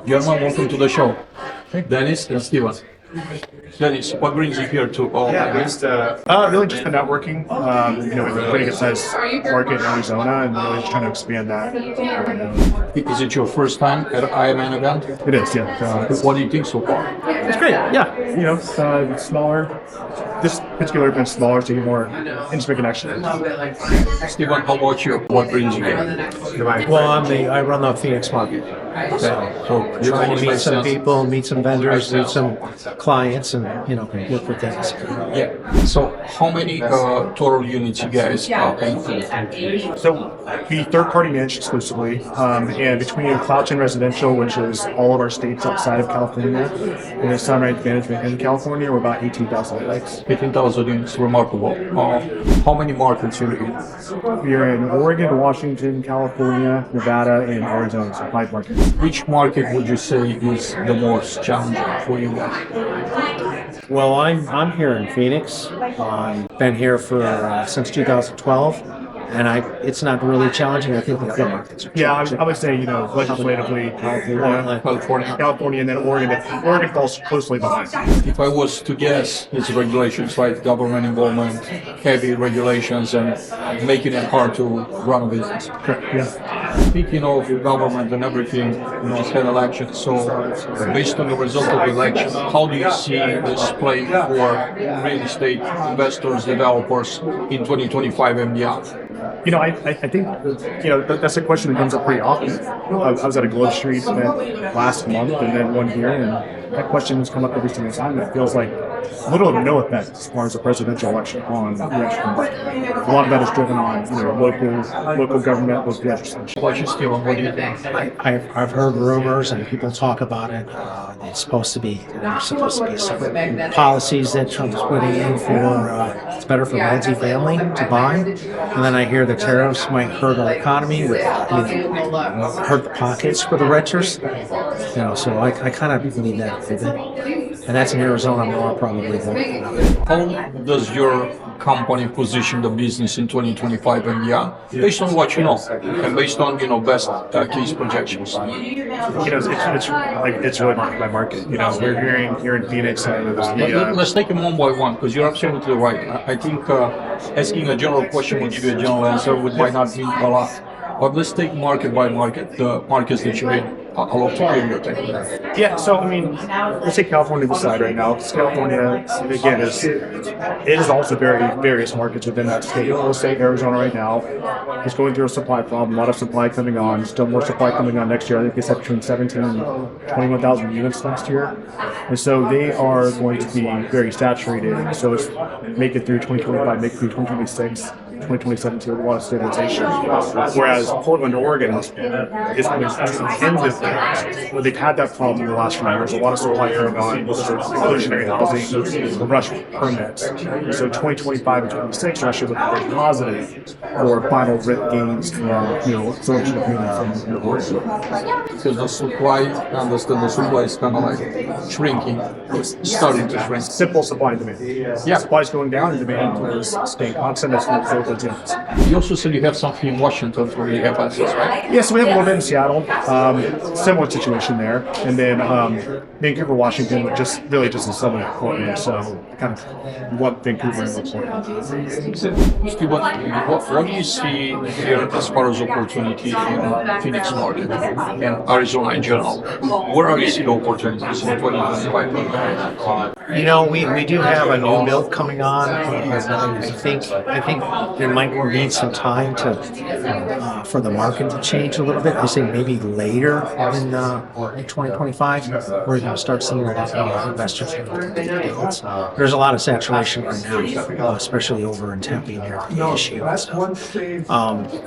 Gentlemen, welcome to the show. Dennis and Steven. Dennis, what brings you here to all? Really just the networking. It's a pretty good sized market in Arizona, and really just trying to expand that. Is it your first time at IMN event? It is, yeah. What do you think so far? It's great, yeah. It's smaller. This particular event's smaller, so you get more intimate connection. Steven, how about you? What brings you here? Well, I run the Phoenix market. So trying to meet some people, meet some vendors, meet some clients, and work with them. Yeah. So how many total units you guys own? So we third-party manage exclusively, and between CloudTen Residential, which is all of our states outside of California, and the Sunrise Management in California, we're about 18,000 units. 18,000 units, remarkable. How many markets are you in? We are in Oregon, Washington, California, Nevada, and Arizona, so 5 markets. Which market would you say is the most challenging for you guys? Well, I'm here in Phoenix. Been here for since 2012, and it's not really challenging. I think the other markets are challenging. I would say, legislatively, California, and then Oregon. Oregon falls closely behind. If I was to guess, it's regulations, right? Government involvement, heavy regulations, and making it hard to run a business. Correct, yeah. Speaking of government and everything, it's had elections. So, based on the result of the election, how do you see this play for real estate investors, developers in 2025 and beyond? I think, that's a question that comes up pretty often. I was at a Globe Street event last month and then one here, and that question has come up every single time. It feels like little to no effect as far as the presidential election on the election market. A lot of that is driven on local government, local legislation. What do you think? I've heard rumors and people talk about it. There's supposed to be some policies that Trump's putting in for it's better for multifamily to buy, and then I hear the tariffs might hurt our economy, hurt the pockets for the renters. So I kind of believe that a bit. And that's in Arizona more probably than. How does your company position the business in 2025 and beyond, based on what you know, and based on best case projections? It's really market by market. We're hearing here in Phoenix. Let's take them one by one, because you're absolutely right. I think asking a general question will give you a general answer, which might not mean a lot. But let's take market by market, the markets that you're in. I'll love to hear your take. Yeah, so let's take California aside right now, because California, again, it is also various markets within that state. We'll say Arizona right now is going through a supply problem, a lot of supply coming on, still more supply coming on next year. I think they said between 17 and 21,000 units next year. And so they are going to be very saturated. So it's make it through 2025, make it through 2026. 2027 to a lot of stabilization. Whereas Portland, Oregon is going to end with that. They've had that problem in the last few years. A lot of supply coming on, inclusionary housing, rush permits. So 2025 and 2026 are actually looking very positive for final rent gains and absorption of units in Oregon. Because the supply is kind of like shrinking. It's starting to shrink. Simple supply and demand. Yeah, supply is going down and demand is staying constant. That's what you also said you have something in Washington where you have assets, right? Yes, we have a little bit in Seattle. Similar situation there. And then Vancouver, Washington, just in southern Portland. So kind of what Vancouver looks like. Steve, what do you see here as far as opportunity in Phoenix market and Arizona in general? Where are you seeing opportunities in 2025? We do have a new build coming on. I think there might need some time for the market to change a little bit. I say maybe later in 2025, we're going to start seeing investors. There's a lot of saturation right now, especially over in Tempe near the issue.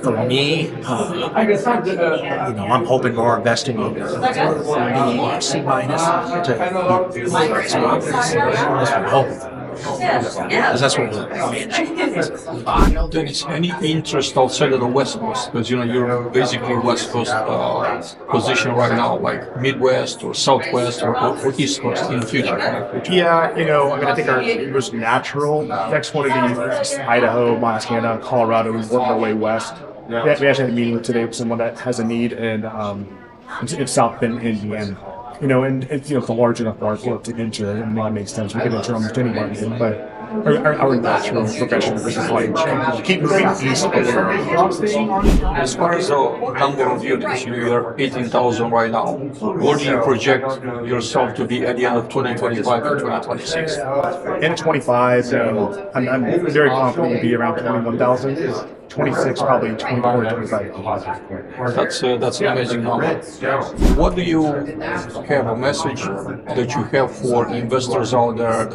For me, I'm hoping more investing in C minus that's what I'm hoping. Because that's what we're managing. Dennis, any interest outside of the West Coast? Because you're basically West Coast position right now, like Midwest or Southwest or East Coast in the future. Yeah, I think it was natural. Next one would be Idaho, Montana, Colorado. We worked our way west. We actually had a meeting today with someone that has a need in in South Bend, Indiana. You know, and it's, you know, it's a large enough market to enter, and it makes sense. We can enter almost any market, but our natural progression is like keep moving east of there. As far as the number of units, you are 18,000 right now. Where do you project yourself to be at the end of 2025 and 2026? In 25, I'm very confident we'll be around 21,000. 26, probably 24, 25. That's an amazing number. What do you have a message that you have for investors out there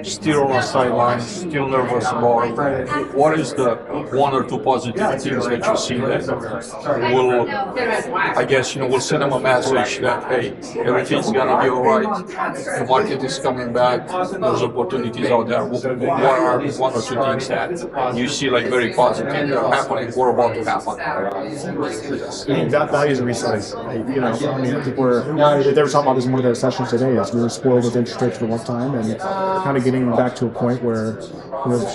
still on the sidelines, still nervous about what is the one or two positive things that you see that will, I guess, will send them a message that, hey, everything's gonna be all right, the market is coming back, there's opportunities out there. What are one or two things that you see like very positive that are happening or about to happen? That values reset. You know, I mean, I think they were talking about this in one of their sessions today. Is we were spoiled with interest rates for a long time, and kind of getting back to a point where it's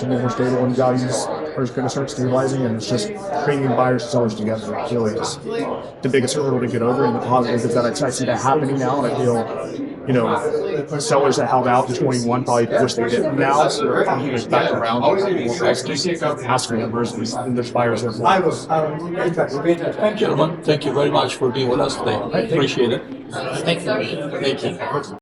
more stable and values are going to start stabilizing, and it's just bringing buyers and sellers together. It really is the biggest hurdle to get over, and the positive is that I see that happening now, and I feel, sellers that held out in 21 probably wish they didn't now, so they're back around, asking numbers, and there's buyers there. Gentlemen, thank you very much for being with us today. Appreciate it. Thank you. Thank you.